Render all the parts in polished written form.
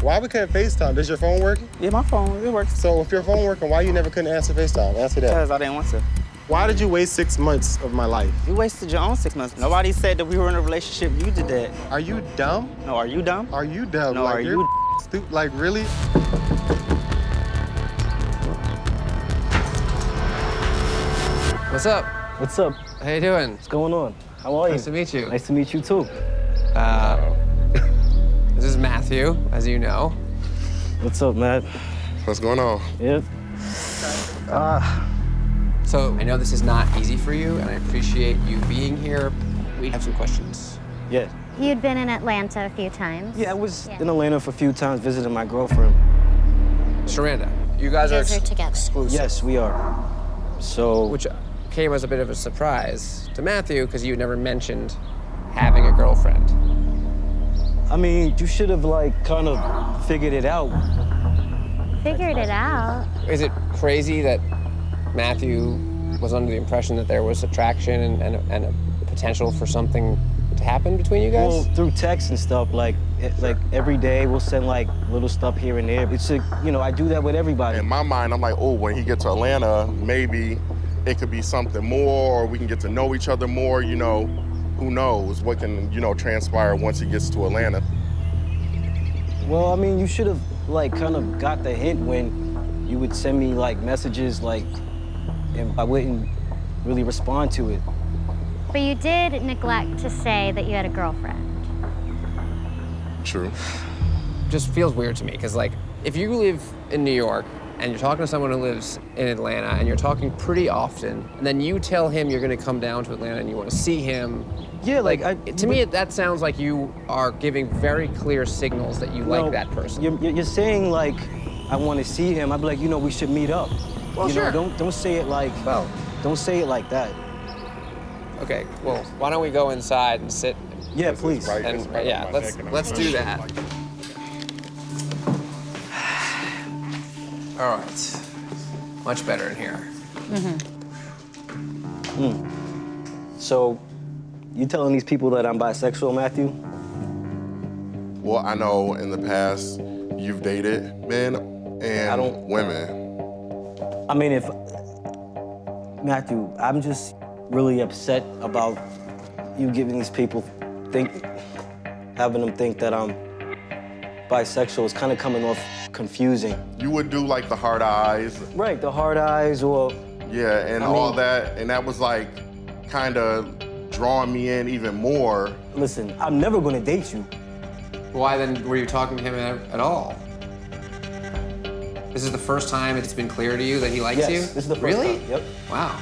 Why we couldn't FaceTime? Does your phone work? Yeah, my phone, it works. So if your phone working, why you never couldn't answer FaceTime? Answer that. Because I didn't want to. Why did you waste 6 months of my life? You wasted your own 6 months. Nobody said that we were in a relationship. You did that. Are you dumb? No, are you dumb? Are you dumb? No, like, are you stupid? Like, really? What's up? What's up? How you doing? What's going on? How are you? Nice to meet you. Nice to meet you, too. This is Matthew, as you know. What's up, Matt? What's going on? Yep. So I know this is not easy for you, and I appreciate you being here. We have some questions. Yeah. You'd been in Atlanta a few times. Yeah, I was in Atlanta for a few times visiting my girlfriend. Sharanda, you guys are together. exclusive. Yes, we are. So... Which came as a bit of a surprise to Matthew, because you never mentioned having a girlfriend. I mean, you should have, like, kind of figured it out. Figured it out? Is it crazy that Matthew was under the impression that there was attraction and a potential for something to happen between you guys? Well, through text and stuff, like every day we'll send, like, little stuff here and there. It's, you know, I do that with everybody. In my mind, I'm like, oh, when he gets to Atlanta, maybe it could be something more, or we can get to know each other more, you know. Who knows what can, you know, transpire once he gets to Atlanta. Well, I mean, you should have, like, kind of got the hint when you would send me, like, messages, like, and I wouldn't really respond to it. But you did neglect to say that you had a girlfriend. True. Just feels weird to me, because, like, if you live in New York and you're talking to someone who lives in Atlanta and you're talking pretty often, and then you tell him you're gonna come down to Atlanta and you want to see him. Yeah, like to me, that sounds like you are giving very clear signals that you like that person. You're saying, like, I want to see him. I'd be like, you know, we should meet up. Well, you sure. know, don't say it like, well, don't say it like that. Okay, well, why don't we go inside and sit? Yeah, please. Right, And right yeah, on my let's neck, and let's I'm do sure, that. like, All right, much better in here. So, you telling these people that I'm bisexual, Matthew? Well, I know in the past you've dated men and women. I mean, Matthew, I'm just really upset about you giving these people having them think that I'm bisexual. Is kind of coming off confusing. You would do like the hard eyes. Right, the hard eyes or... Yeah, and all that, and that was like kind of drawing me in even more. Listen, I'm never gonna date you. Why then were you talking to him at all? This is the first time it's been clear to you that he likes you? Yes, this is the first really? time, yep. Wow.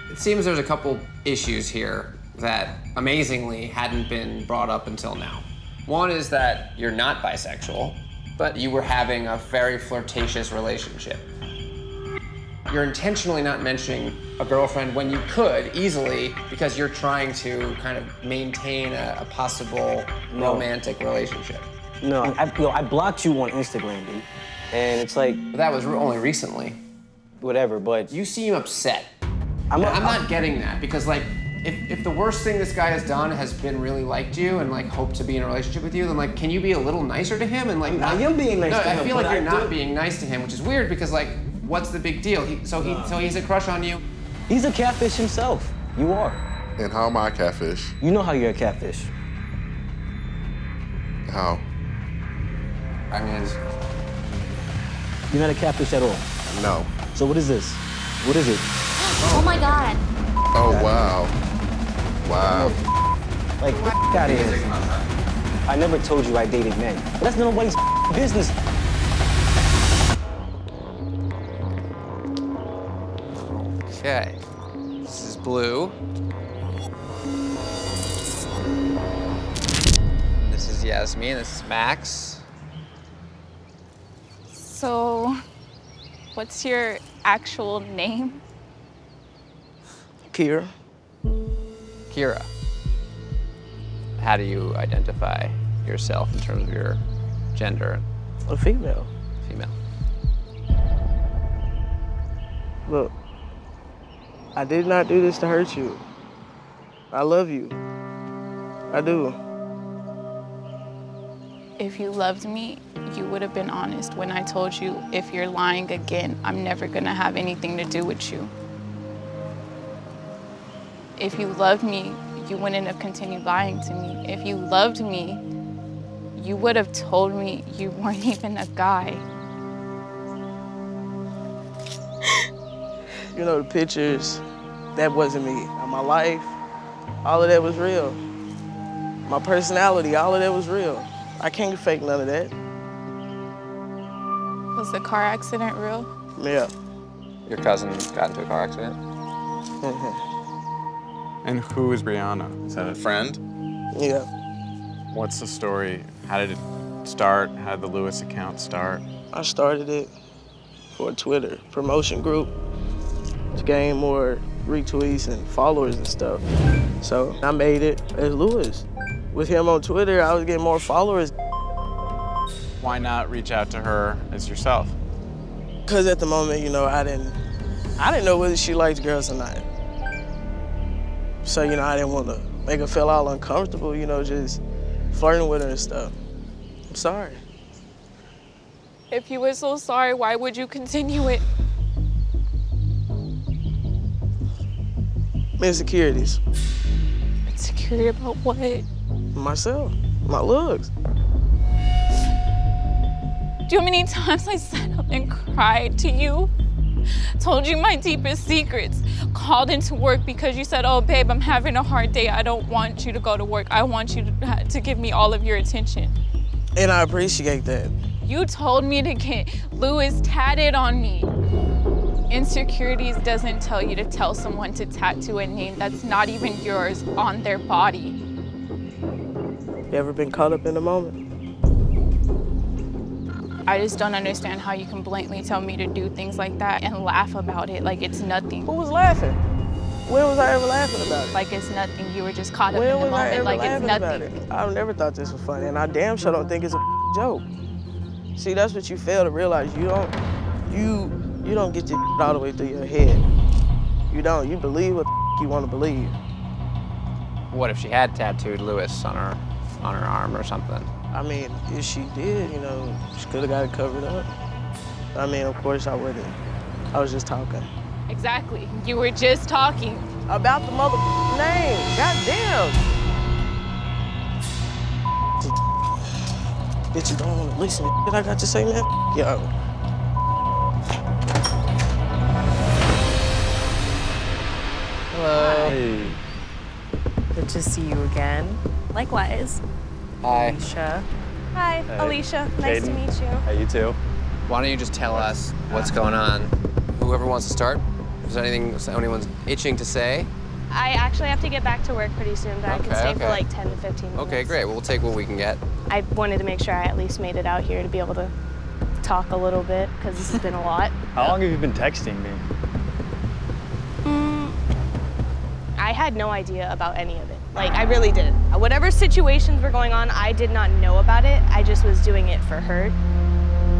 It seems there's a couple issues here that amazingly hadn't been brought up until now. One is that you're not bisexual, but you were having a very flirtatious relationship. You're intentionally not mentioning a girlfriend when you could easily, because you're trying to kind of maintain a possible romantic relationship. No, I blocked you on Instagram, dude. And it's like... But that was only recently. Whatever, but... You seem upset. I'm not getting that, because, like, if the worst thing this guy has done has been really liked you and, like, hoped to be in a relationship with you, then, like, can you be a little nicer to him? And, like, I am being nice to him. I feel like you're not being nice to him, which is weird, because, like, what's the big deal? So he's a crush on you? He's a catfish himself. You are. And how am I a catfish? You know how you're a catfish. How? I mean, You're not a catfish at all. No. So what is this? What is it? Oh my God. Oh, wow. Wow. Like, out of here. I never told you I dated men. But that's nobody's business. okay. This is Blue. This is Yasmin, this is Max. So, what's your actual name? Kira. Kira. How do you identify yourself in terms of your gender? A female. Female. Look, I did not do this to hurt you. I love you. I do. If you loved me, you would have been honest when I told you, if you're lying again, I'm never gonna have anything to do with you. If you loved me, you wouldn't have continued lying to me. If you loved me, you would have told me you weren't even a guy. You know, the pictures, that wasn't me. My life, all of that was real. My personality, all of that was real. I can't fake none of that. Was the car accident real? Yeah. Your cousin got into a car accident? And who is Brianna? Is that a friend? Yeah. What's the story? How did it start? How did the Lewis account start? I started it for a Twitter promotion group to gain more retweets and followers and stuff. So I made it as Lewis. With him on Twitter, I was getting more followers. Why not reach out to her as yourself? Because at the moment, you know, I didn't know whether she liked girls or not. So, you know, I didn't want to make her feel all uncomfortable, you know, just flirting with her and stuff. I'm sorry. If you were so sorry, why would you continue it? Insecurities. Insecurity about what? Myself, my looks. Do you know how many times I sat up and cried to you? Told you my deepest secrets. Called into work because you said, oh, babe, I'm having a hard day. I don't want you to go to work. I want you to give me all of your attention. And I appreciate that. You told me to get Lewis tatted on me. Insecurities doesn't tell you to tell someone to tattoo a name that's not even yours on their body. You ever been caught up in the moment? I just don't understand how you can blatantly tell me to do things like that and laugh about it like it's nothing. Who was laughing? When was I ever laughing about it? Like it's nothing. You were just caught up in the moment like it's nothing. I've never thought this was funny, and I damn sure don't think it's a joke. See, that's what you fail to realize. You don't get your all the way through your head. You don't. You believe what you want to believe. What if she had tattooed Lewis on her arm or something? I mean, if she did, you know, she could have got it covered up. I mean, of course I wouldn't. I was just talking. Exactly. You were just talking. About the mother name. Goddamn. Bitch, you don't want to listen to what I got to say, man? Yo. Hello. Hey. Good to see you again. Likewise. Hi. Alicia. Hi, Hey. Alicia. Nice to meet you. Hey, you too. Why don't you just tell us what's going on? Whoever wants to start? Is there anything anyone's itching to say? I actually have to get back to work pretty soon, but I can stay for like 10 to 15 minutes. Okay, great. We'll take what we can get. I wanted to make sure I at least made it out here to be able to talk a little bit, because this has been a lot. How long have you been texting me? I had no idea about any of it. Like, I really didn't. Whatever situations were going on, I did not know about it. I just was doing it for her.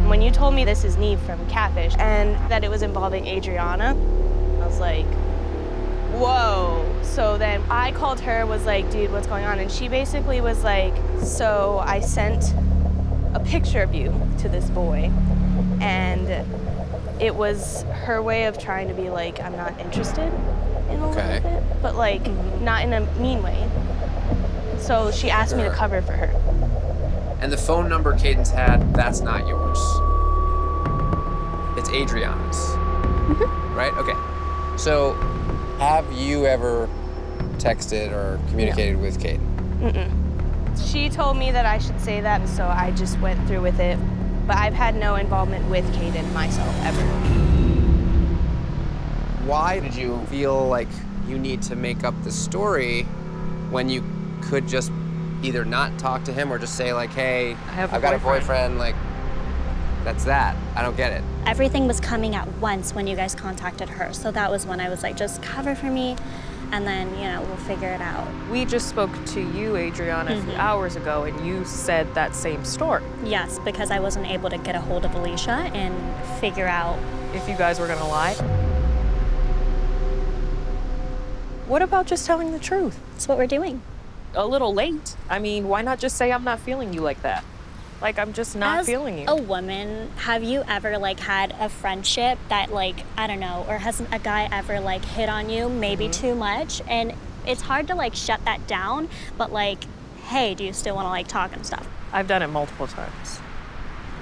When you told me this is Neve from Catfish and that it was involving Adriana, I was like, whoa. So then I called her, was like, dude, what's going on? And she basically was like, so I sent a picture of you to this boy, and it was her way of trying to be like, I'm not interested in a little bit, but like not in a mean way. So she asked me to cover for her. And the phone number Caden's had, that's not yours. It's Adriana's. Right? Okay. So, have you ever texted or communicated with Caden? She told me that I should say that, so I just went through with it. But I've had no involvement with Caden myself, ever. Why did you feel like you need to make up the story when you could just either not talk to him or just say like, hey, I've got a boyfriend, like, that's that. I don't get it. Everything was coming at once when you guys contacted her. So that was when I was like, just cover for me, and then, you know, we'll figure it out. We just spoke to you, Adriana, a few hours ago, and you said that same story. Yes, because I wasn't able to get a hold of Alicia and figure out if you guys were gonna lie. What about just telling the truth? That's what we're doing. A little late. I mean, why not just say I'm not feeling you like that? Like, I'm just not feeling you. As a woman, have you ever, like, had a friendship that, like, I don't know, or has a guy ever, like, hit on you maybe too much? And it's hard to, like, shut that down, but, like, hey, do you still want to, like, talk and stuff? I've done it multiple times.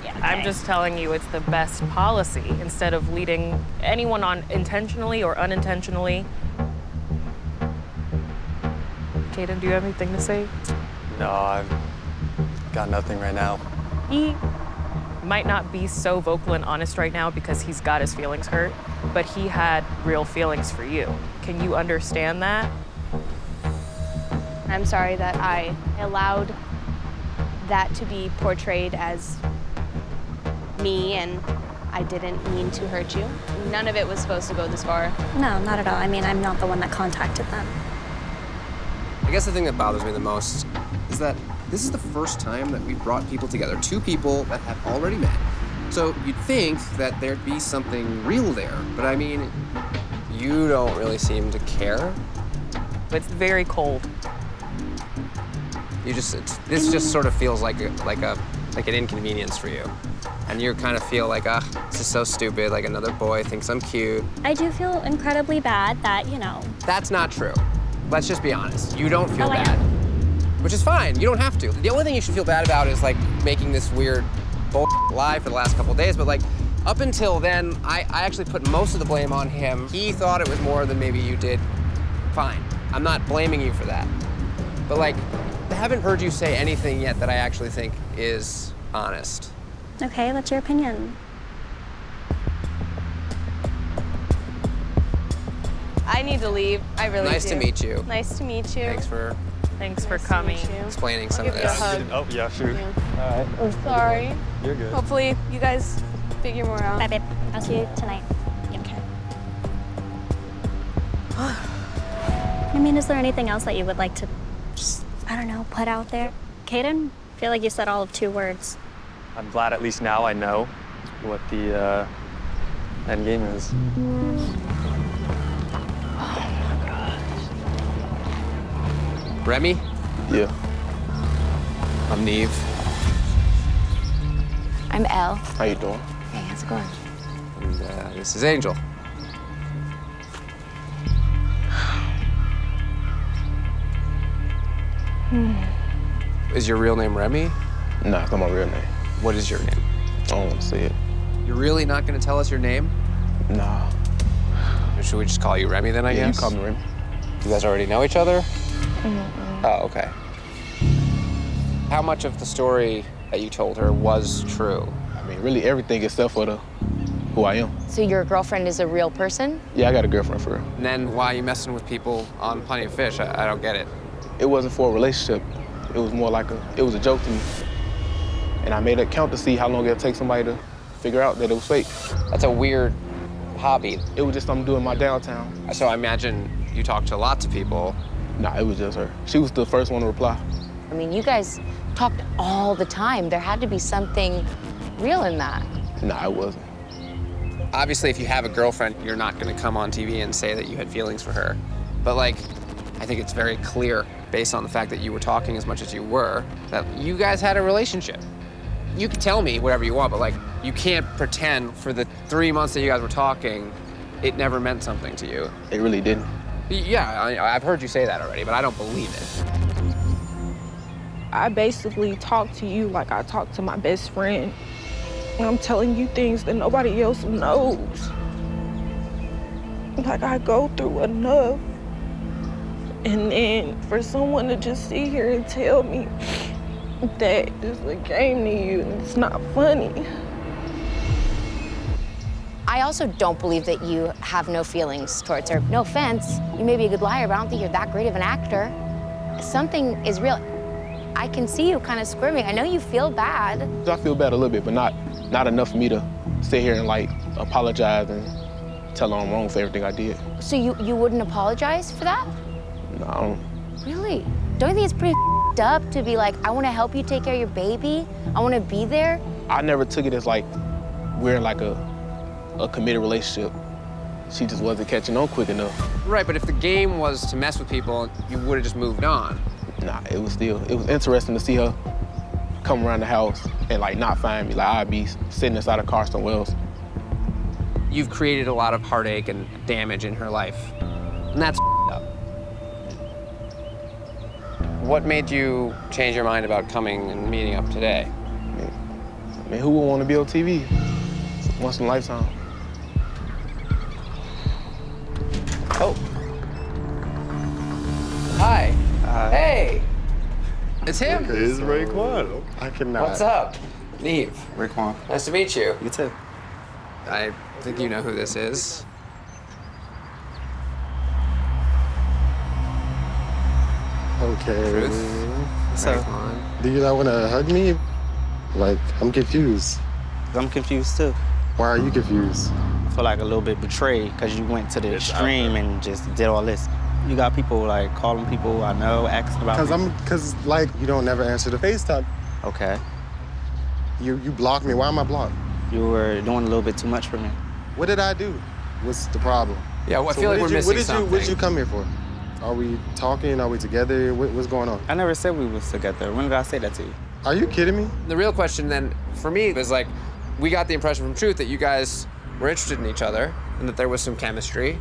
Yeah, okay. I'm just telling you it's the best policy instead of leading anyone on intentionally or unintentionally. Kaden, do you have anything to say? No, I've got nothing right now. He might not be so vocal and honest right now because he's got his feelings hurt, but he had real feelings for you. Can you understand that? I'm sorry that I allowed that to be portrayed as me, and I didn't mean to hurt you. None of it was supposed to go this far. No, not at all. I mean, I'm not the one that contacted them. I guess the thing that bothers me the most is that this is the first time that we brought people together, two people that have already met. So you'd think that there'd be something real there, but I mean, you don't really seem to care. It's very cold. This just sort of feels like an inconvenience for you. And you kind of feel like, this is so stupid, like another boy thinks I'm cute. I do feel incredibly bad that, you know. That's not true. Let's just be honest. You don't feel bad. Which is fine, you don't have to. The only thing you should feel bad about is like making this weird lie for the last couple of days, but like up until then, I actually put most of the blame on him. He thought it was more than maybe you did. Fine, I'm not blaming you for that. But like, I haven't heard you say anything yet that I actually think is honest. Okay, what's your opinion? I need to leave, I really do. Nice to meet you. Nice to meet you. Thanks for coming. Explaining some I'll of give this. you a hug. Oh, yeah, sure. Yeah. All right. I'm sorry. You're good. Hopefully you guys figure more out. Bye, babe. I'll see you tonight. Okay. I mean, is there anything else that you would like to just, I don't know, put out there? Kaden, I feel like you said all of 2 words. I'm glad at least now I know what the end game is. Remy? Yeah. I'm Neve. I'm Elle. How you doing? Hey, how's it going? And this is Angel. Is your real name Remy? Nah, it's not my real name. What is your name? I don't want to say it. You're really not going to tell us your name? Nah. Or should we just call you Remy then, I guess? You call me Remy. You guys already know each other? Oh, okay. How much of the story that you told her was true? I mean, really everything except for who I am. So your girlfriend is a real person? Yeah, I got a girlfriend for real. And then why are you messing with people on Plenty of Fish? I don't get it. It wasn't for a relationship. It was more like it was a joke to me. And I made a count to see how long it'll take somebody to figure out that it was fake. That's a weird hobby. It was just something doing in my downtown. So I imagine you talked to lots of people. Nah, it was just her. She was the first one to reply. I mean, you guys talked all the time. There had to be something real in that. Nah, it wasn't. Obviously, if you have a girlfriend, you're not going to come on TV and say that you had feelings for her. But like, I think it's very clear, based on the fact that you were talking as much as you were, that you guys had a relationship. You can tell me whatever you want, but like, you can't pretend for the 3 months that you guys were talking, it never meant something to you. It really didn't. Yeah, I've heard you say that already, but I don't believe it. I basically talk to you like I talk to my best friend. And I'm telling you things that nobody else knows. Like, I go through enough. And then for someone to just sit here and tell me that this is a game to you and it's not funny. I also don't believe that you have no feelings towards her. No offense, you may be a good liar, but I don't think you're that great of an actor. Something is real. I can see you kind of squirming. I know you feel bad. I feel bad a little bit, but not enough for me to sit here and like apologize and tell her I'm wrong for everything I did. So you wouldn't apologize for that? No, I don't. Really? Don't you think it's pretty up to be like, I want to help you take care of your baby? I want to be there? I never took it as like we're in like a committed relationship. She just wasn't catching on quick enough. Right, but if the game was to mess with people, you would have just moved on. Nah, it was interesting to see her come around the house and like not find me. Like I'd be sitting inside a car somewhere else. You've created a lot of heartache and damage in her life, and that's up. What made you change your mind about coming and meeting up today? I mean, who would want to be on TV once in a lifetime? Oh. Hi. Hey. It's him. It is Raekwon. I cannot. What's up? Neve. Raekwon. Nice to meet you. You too. I think you know who this is. Okay. Truth. So, do you not want to hug me? Like, I'm confused. I'm confused too. Why are you confused? I feel like a little bit betrayed because you went to the extreme and just did all this. You got people like calling people I know, asking about Cause like you don't never answer the FaceTime. Okay. You blocked me. Why am I blocked? You were doing a little bit too much for me. What did I do? What's the problem? Yeah, well, I feel like we're missing something. What did you come here for? Are we talking? Are we together? What's going on? I never said we was together. When did I say that to you? Are you kidding me? The real question then, for me, was like, we got the impression from Truth that you guys were interested in each other and that there was some chemistry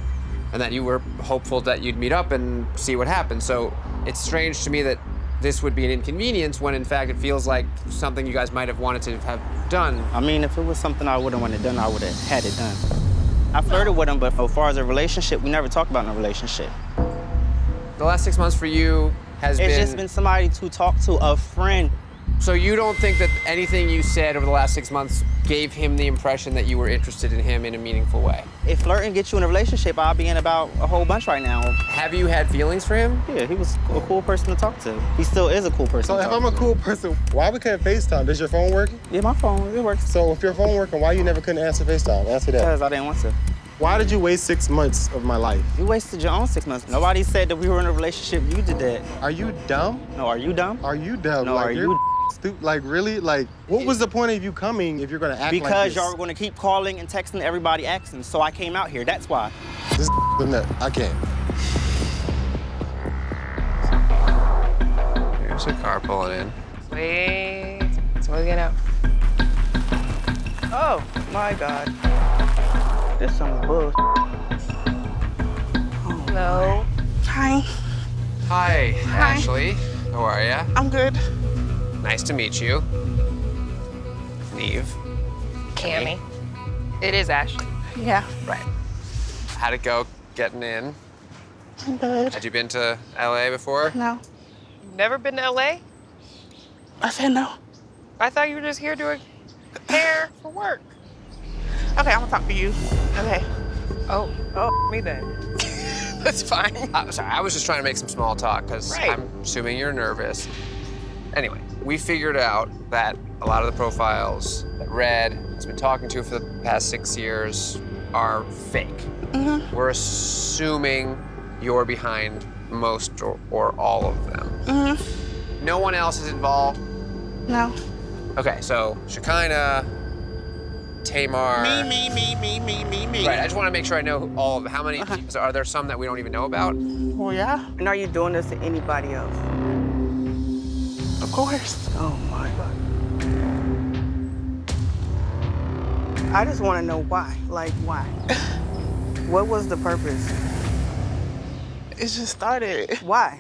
and that you were hopeful that you'd meet up and see what happened. So it's strange to me that this would be an inconvenience when in fact it feels like something you guys might have wanted to have done. I mean, if it was something I wouldn't want it done, I would have had it done. I flirted with him, but as far as a relationship, we never talked about no relationship. The last 6 months for you has It's just been somebody to talk to, a friend. So you don't think that anything you said over the last 6 months gave him the impression that you were interested in him in a meaningful way? If flirting gets you in a relationship, I'll be in about a whole bunch right now. Have you had feelings for him? Yeah, he was a cool person to talk to. He still is a cool person So to if talk I'm a to. cool person, why we couldn't FaceTime? Does your phone working? Yeah, my phone, it works. So if your phone working, why you never couldn't answer FaceTime? Answer that. Because I didn't want to. Why did you waste 6 months of my life? You wasted your own 6 months. Nobody said that we were in a relationship. You did that. Are you dumb? No, are you dumb? Are you dumb? No, like, are you're you stupid? Like, really? Like, what was the point of you coming if you're gonna act like this? Because y'all were gonna keep calling and texting everybody asking, so I came out here, that's why. This the nut. I can't. There's a car pulling in. Wait, someone's getting out. Oh, my God. This some bullshit. Hello. Hi. Hi, Ashley. How are ya? I'm good. Nice to meet you. Neve. Kamie. It is Ashley. Yeah. Right. How'd it go getting in? I'm good. Had you been to LA before? No. Never been to LA? I said no. I thought you were just here doing hair for work. Okay, I'm gonna talk to you. Okay. Oh, me then. That's fine. Sorry, I was just trying to make some small talk because I'm assuming you're nervous. Anyway, we figured out that a lot of the profiles that Red has been talking to for the past 6 years are fake. Mm-hmm. We're assuming you're behind most or all of them. Mm-hmm. No one else is involved? No. Okay, so Shekinah, Tamar. Me. Right, I just want to make sure I know all of them. How many, so are there some that we don't even know about? Well, yeah. And are you doing this to anybody else? Of course. Oh, my God. I just want to know why. Like, why? What was the purpose? It just started. Why?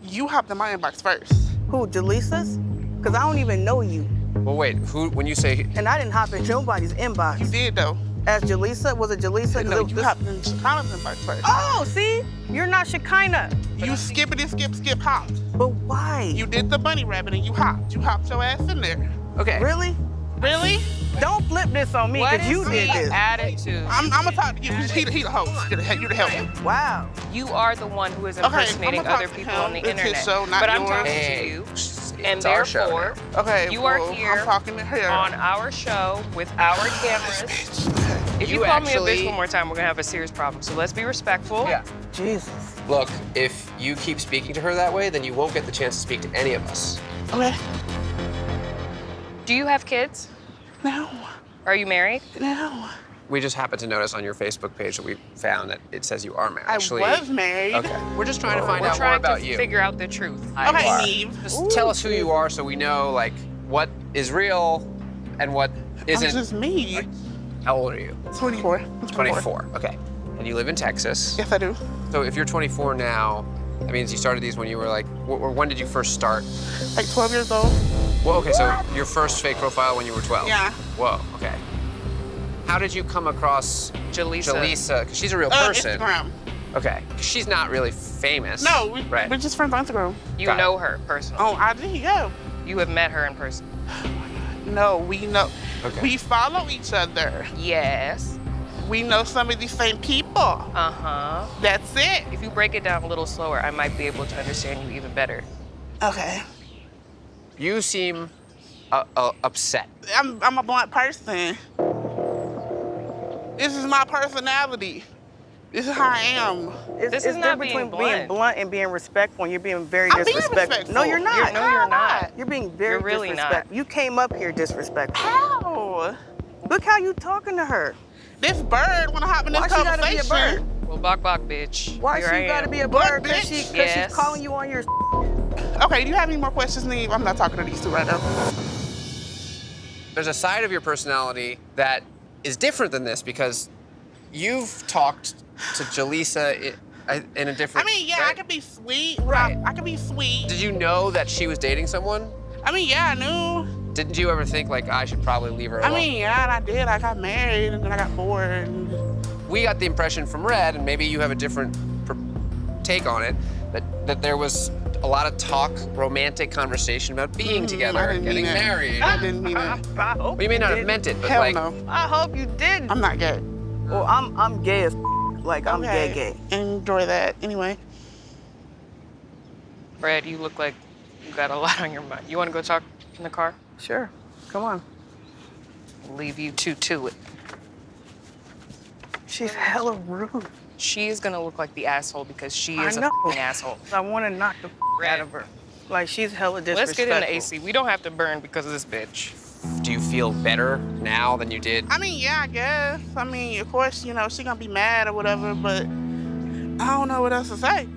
You hopped in my inbox first. Who, Jaleesa's? Because I don't even know you. Well, wait, who, when you say... And I didn't hop in nobody's inbox. You did, though. As Jaleesa? Was it Jaleesa? No, you hopped in Shekinah's inbox first. Oh, see? You're not Shekinah. You skippity, skip, hopped. But why? You did the bunny rabbit and you hopped. You hopped your ass in there. Okay. Really? Really? Don't flip this on me, because you did this. Attitude. I'm gonna talk to you. He the host. You the help. Wow. You are the one who is impersonating I'ma talk other to people him. on the It's his internet. show, not But I'm yours. talking Hey, to you, it's and our show therefore, Okay, you are well, here I'm talking to her. on our show with our cameras. If you call me a bitch one more time, we're gonna have a serious problem. So let's be respectful. Yeah. Jesus. Look, if you keep speaking to her that way, then you won't get the chance to speak to any of us. Okay. Do you have kids? No. Are you married? No. We just happened to notice on your Facebook page that we found that it says you are married. Actually, I was married. Okay. We're just trying to find We're out more trying about to you. figure out the truth. Okay, Neve. Just tell us who you are so we know, like, what is real and what isn't. I'm just me. How old are you? 24. 24, okay. And you live in Texas. Yes, I do. So if you're 24 now, that means you started these when you were like, or when did you first start? Like 12 years old. Well, okay, so your first fake profile when you were 12? Yeah. Whoa, okay. How did you come across Jaleesa? Because she's a real person. Instagram. Okay, she's not really famous. No, right. we're just friends on Instagram. You know her personally? Oh, I did, yeah. You have met her in person? No, we know. Okay. We follow each other. Yes. We know some of these same people. Uh-huh. That's it. If you break it down a little slower, I might be able to understand you even better. Okay. You seem upset. I'm a blunt person. This is my personality. This is how I am. It's different between being blunt and being respectful, and you're being very I'm being disrespectful. respectful. No, you're not. No, you're not. You're being very You're really disrespectful. not. You came up here disrespectful. How? Look how you talking to her. This bird wanna hop in this Why conversation. she gotta be a bird? Well, bok, bitch. Why Here I she gotta am. be a bird? What, Because bitch? she's calling you on your. Okay, do you have any more questions, Neve? I'm not talking to these two right now. There's a side of your personality that is different than this because you've talked to Jaleesa in a different. I mean, yeah, right? I could be sweet. Right. I could be sweet. Did you know that she was dating someone? I mean, yeah, I knew. Didn't you ever think like I should probably leave her alone? I mean, yeah, and I did. I got married and then I got bored. And... We got the impression from Red, and maybe you have a different take on it, that there was a lot of talk, romantic conversation about being together and getting married. I didn't mean that. Well, you may not have meant it, but Hell like. no. I hope you didn't. I'm not gay. Well, I'm gay as like I'm gay. Enjoy that. Anyway. Brad, you look like you got a lot on your mind. You want to go talk in the car? Sure. Come on. I'll leave you two to it. She's hella rude. She's gonna look like the asshole because she I is know. an asshole. I want to knock the out of her. Like, she's hella disrespectful. Let's get in the AC. We don't have to burn because of this bitch. Do you feel better now than you did? I mean, yeah, I guess. I mean, of course, you know, she's gonna be mad or whatever, but I don't know what else to say.